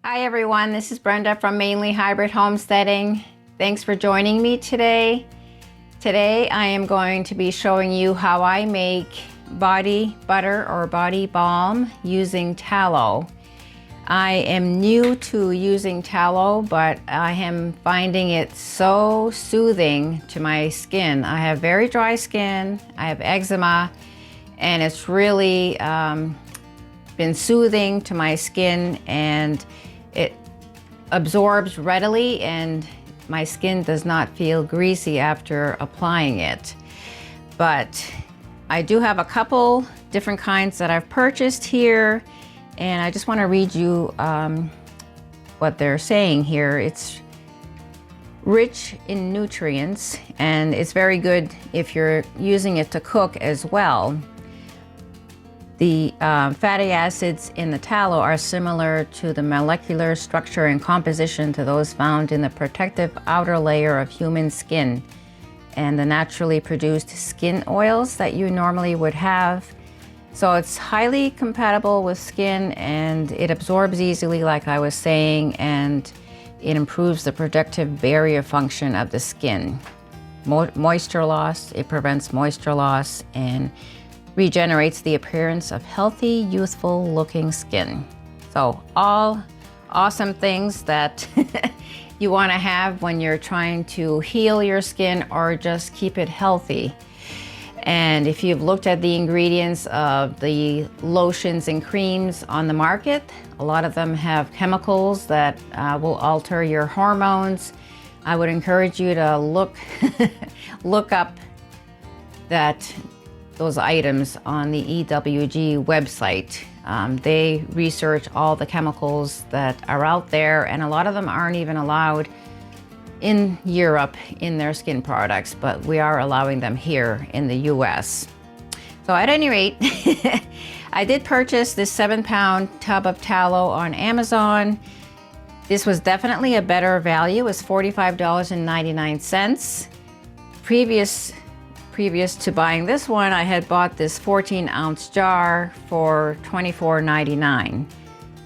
Hi everyone, this is Brenda from Mainly Hybrid Homesteading. Thanks for joining me today. Today I am going to be showing you how I make body butter or body balm using tallow. I am new to using tallow, but I am finding it so soothing to my skin. I have very dry skin, I have eczema, and it's really been soothing to my skin, and it absorbs readily and my skin does not feel greasy after applying it. But I do have a couple different kinds that I've purchased here, and I just want to read you what they're saying here. It's rich in nutrients and it's very good if you're using it to cook as well. The fatty acids in the tallow are similar to the molecular structure and composition to those found in the protective outer layer of human skin and the naturally produced skin oils that you normally would have. So it's highly compatible with skin and it absorbs easily, like I was saying, and it improves the protective barrier function of the skin. Moisture loss, it prevents moisture loss and regenerates the appearance of healthy, youthful looking skin. So all awesome things that you want to have when you're trying to heal your skin or just keep it healthy. And if you've looked at the ingredients of the lotions and creams on the market, a lot of them have chemicals that will alter your hormones. I would encourage you to look up those items on the EWG website. They research all the chemicals that are out there, and a lot of them aren't even allowed in Europe in their skin products, but we are allowing them here in the US. So at any rate, I did purchase this 7-pound tub of tallow on Amazon. This was definitely a better value. It was $45.99. Previous to buying this one, I had bought this 14-ounce jar for $24.99.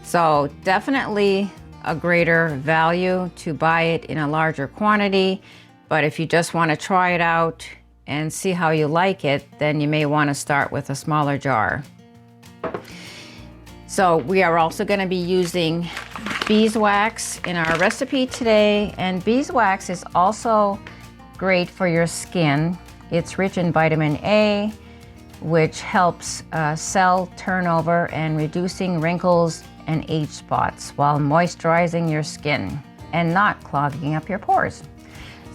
So definitely a greater value to buy it in a larger quantity. But if you just want to try it out and see how you like it, then you may want to start with a smaller jar. So we are also going to be using beeswax in our recipe today. And beeswax is also great for your skin. It's rich in vitamin A, which helps cell turnover and reducing wrinkles and age spots while moisturizing your skin and not clogging up your pores.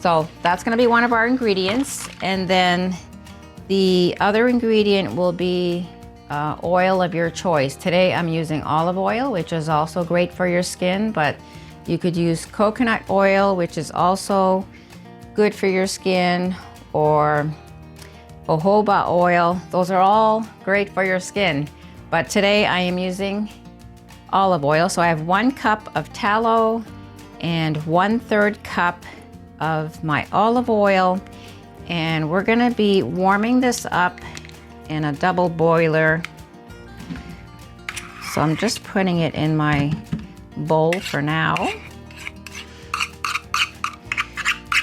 So that's going to be one of our ingredients. And then the other ingredient will be oil of your choice. Today I'm using olive oil, which is also great for your skin, but you could use coconut oil, which is also good for your skin, or jojoba oil. Those are all great for your skin. But today I am using olive oil. So I have 1 cup of tallow and 1/3 cup of my olive oil. And we're gonna be warming this up in a double boiler. So I'm just putting it in my bowl for now.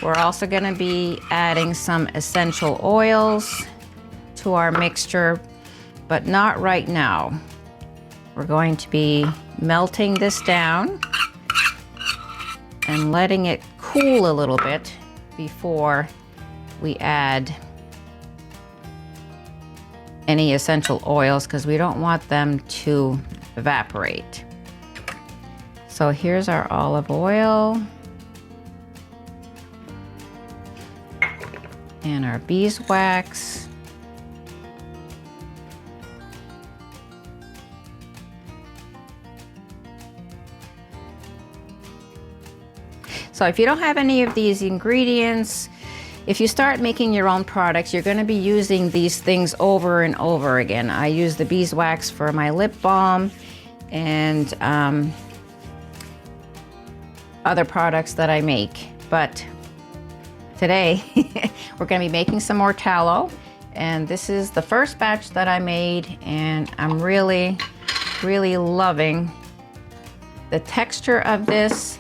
We're also going to be adding some essential oils to our mixture, but not right now. We're going to be melting this down and letting it cool a little bit before we add any essential oils, because we don't want them to evaporate. So here's our olive oil and our beeswax. So if you don't have any of these ingredients, if you start making your own products, you're going to be using these things over and over again. I use the beeswax for my lip balm and other products that I make. But today we're going to be making some more tallow, and this is the first batch that I made, and I'm really loving The texture of this,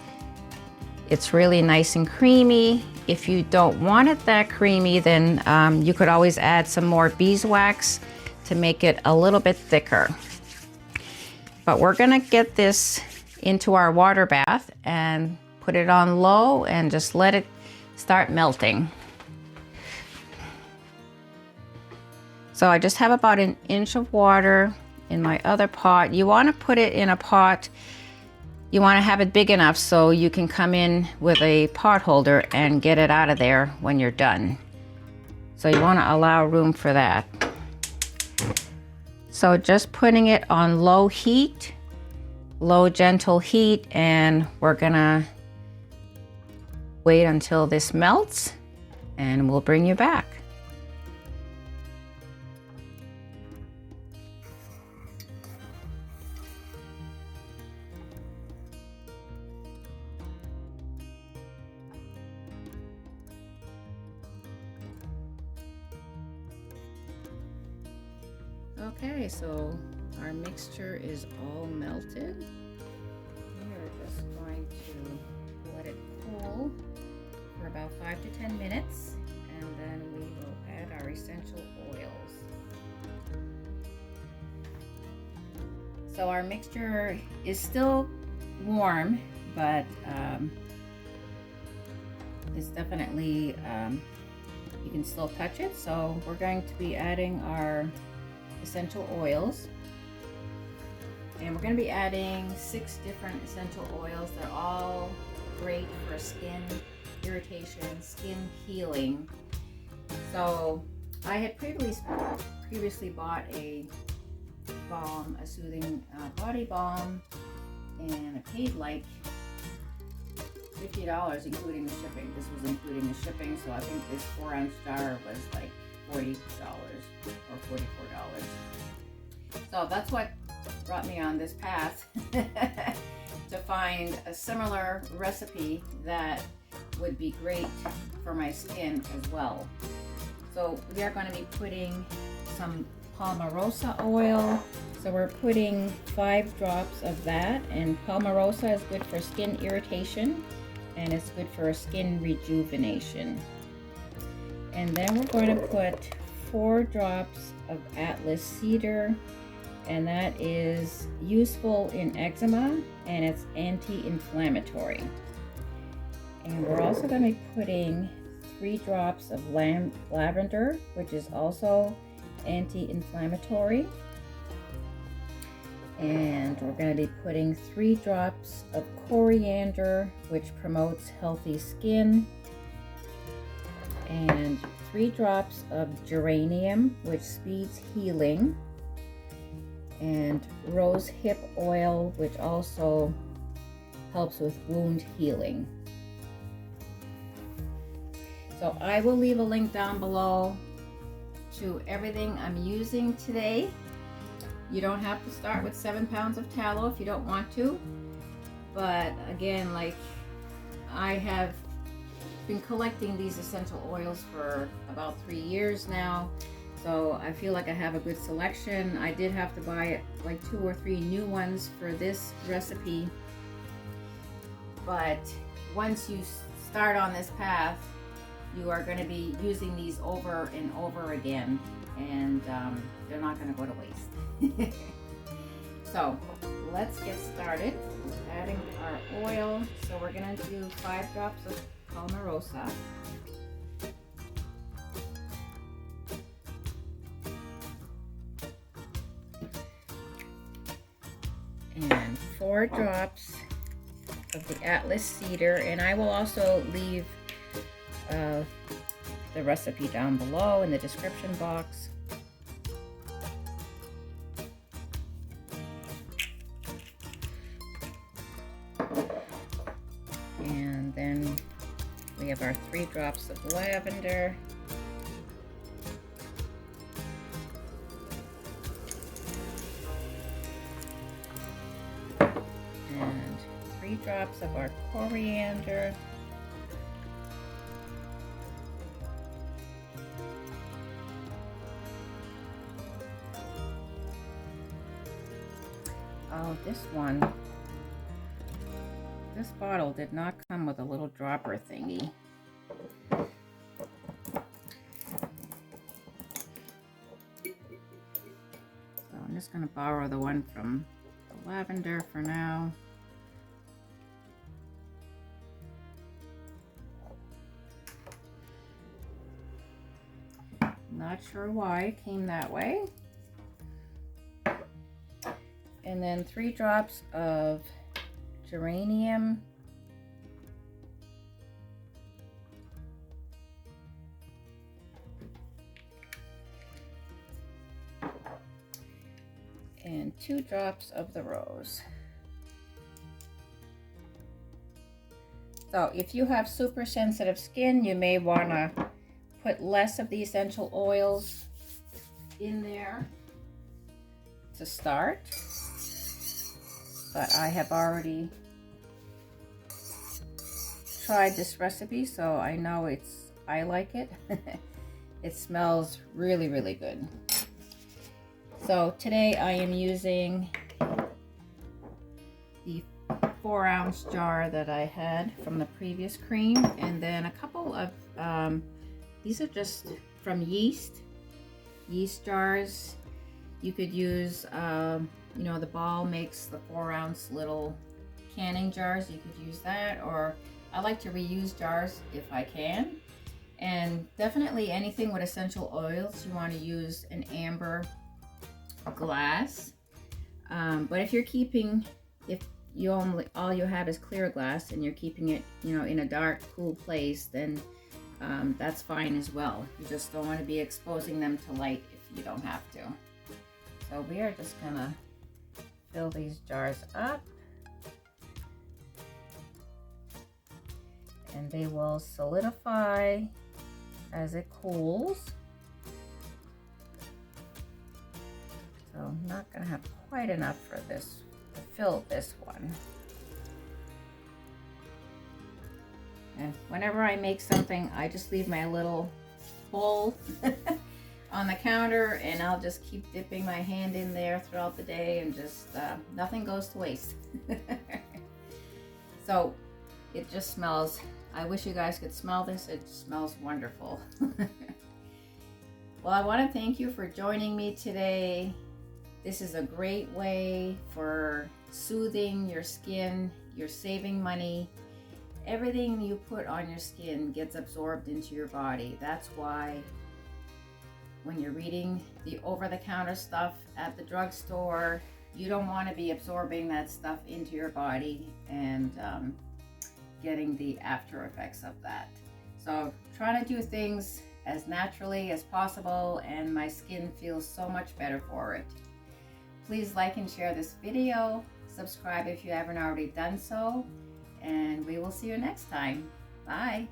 it's really nice and creamy. If you don't want it that creamy, then you could always add some more beeswax to make it a little bit thicker. But we're gonna get this into our water bath and put it on low and just let it start melting. So I just have about an inch of water in my other pot. You want to put it in a pot, you want to have it big enough so you can come in with a pot holder and get it out of there when you're done. So you want to allow room for that. So just putting it on low heat, low gentle heat, and we're gonna wait until this melts and we'll bring you back. Okay, so our mixture is all melted. We are just going to let it cool for about 5 to 10 minutes, and then we will add our essential oils. So our mixture is still warm, but it's definitely, you can still touch it. So we're going to be adding our essential oils, and we're going to be adding 6 different essential oils. They're all great for skin irritation, skin healing. So I had previously bought a balm, a soothing body balm, and I paid like $50 including the shipping. This was including the shipping, so I think this 4-ounce jar was like $40 or $44. So that's what brought me on this path to find a similar recipe that would be great for my skin as well. So we are going to be putting some Palmarosa oil. So we're putting 5 drops of that, and Palmarosa is good for skin irritation and it's good for skin rejuvenation. And then we're going to put 4 drops of Atlas Cedar, and that is useful in eczema and it's anti-inflammatory. And we're also going to be putting 3 drops of lavender, which is also anti-inflammatory. And we're going to be putting 3 drops of coriander, which promotes healthy skin, and 3 drops of geranium, which speeds healing, and Rosehip Oil, which also helps with wound healing. So I will leave a link down below to everything I'm using today. You don't have to start with 7 pounds of tallow if you don't want to, but again, like, I have been collecting these essential oils for about 3 years now, so I feel like I have a good selection. I did have to buy like 2 or 3 new ones for this recipe, but once you start on this path, you are going to be using these over and over again, and they're not going to go to waste. So let's get started adding our oil. So we're going to do 5 drops of Palmarosa, and 4 drops of the Atlas Cedar, and I will also leave the recipe down below in the description box. And then we have our 3 drops of lavender, and 3 drops of our coriander, this one this bottle did not come with a little dropper thingy. So I'm just going to borrow the one from the Lavender for now. Not sure why it came that way. And then 3 drops of Geranium. And 2 drops of the rose. So if you have super sensitive skin, you may want to put less of the essential oils in there to start. But I have already tried this recipe, so I know I like it. It smells really, really good. So today I am using the 4-ounce jar that I had from the previous cream, and then a couple of, these are just from yeast jars. You could use, you know, the Balm makes the 4-ounce little canning jars. You could use that, or I like to reuse jars if I can. And definitely anything with essential oils, you want to use an amber glass. But if you're keeping, if you all you have is clear glass and you're keeping it, you know, in a dark, cool place, then that's fine as well. You just don't want to be exposing them to light if you don't have to. So we are just gonna fill these jars up, and they will solidify as it cools. So I'm not gonna have quite enough for this to fill this one. And whenever I make something, I just leave my little bowl on the counter, and I'll just keep dipping my hand in there throughout the day, and just nothing goes to waste. So it just smells, I wish you guys could smell this. It smells wonderful. Well, I want to thank you for joining me today. This is a great way for soothing your skin. You're saving money. Everything you put on your skin gets absorbed into your body. That's why when you're reading the over-the-counter stuff at the drugstore, you don't want to be absorbing that stuff into your body and getting the after effects of that. So trying to do things as naturally as possible, and my skin feels so much better for it. Please like and share this video. Subscribe if you haven't already done so, and we will see you next time. Bye.